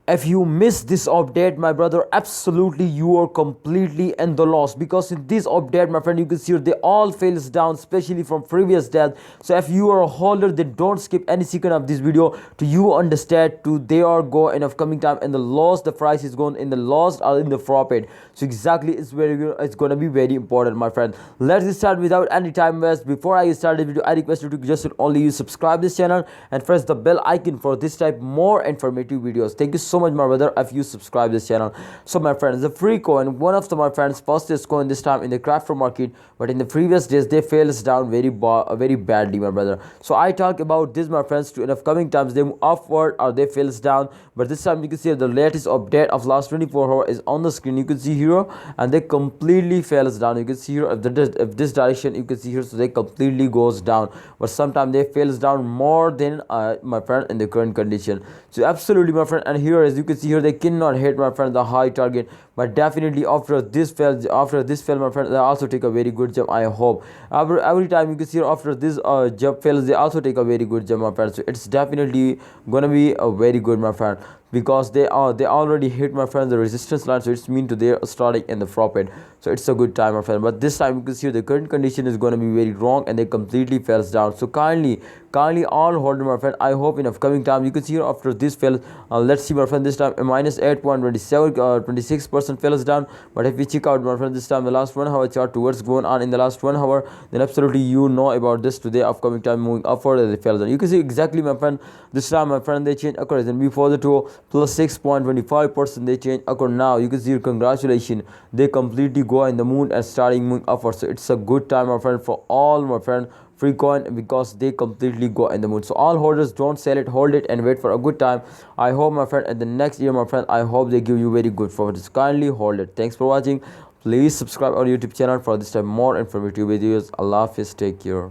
If you miss this update, my brother, absolutely you are completely in the loss, because in this update, my friend, you can see they all fails down, especially from previous death. So if you are a holder, then don't skip any second of this video to you understand to they are go in upcoming time in the loss, the price is going in the loss or in the profit. So exactly it's gonna be very important, my friend. Let's start without any time waste. Before I start the video, I request you to just only you subscribe this channel and press the bell icon for this type more informative videos. Thank you so much, my brother, if you subscribe this channel. So my friends, the free coin, one of the my friends fastest coin this time in the crypto market, but in the previous days they fails down very badly, my brother. So I talk about this, my friends, to in upcoming times they move upward or they fails down. But this time you can see the latest update of last 24 hours is on the screen. You can see here, and they completely fails down. You can see here if this direction, you can see here, so they completely goes down. But sometimes they fails down more than my friend in the current condition. So absolutely, my friend, and here as you can see here, they cannot hit, my friend, the high target. But definitely after this fail, my friend, they also take a very good jump, I hope. Every time you can see here, after this jump fails, they also take a very good jump, my friend. So it's definitely gonna be a very good, my friend, because they already hit, my friend, the resistance line. So it's mean to they're starting in the profit. So it's a good time, my friend. But this time you can see the current condition is going to be very wrong, and they completely falls down. So kindly all hold, my friend. I hope in upcoming time you can see here after this fail, let's see, my friend, this time a minus 8.27 26% falls down. But if we check out, my friend, this time the last 1 hour chart towards going on in the last 1 hour, then absolutely you know about this today upcoming time moving upward, they fell down. You can see exactly, my friend, this time, my friend, they change occurs, and before the two plus 6.25% they change occur. Now you can see here, congratulations, they completely go in the moon and starting moving upward. So it's a good time, my friend, for all, my friend, free coin, because they completely go in the moon. So all holders, don't sell it, hold it and wait for a good time. I hope, my friend, at the next year, my friend, I hope they give you very good profits. Kindly hold it. Thanks for watching. Please subscribe our YouTube channel for this time more informative videos. Allah Hafiz, take care.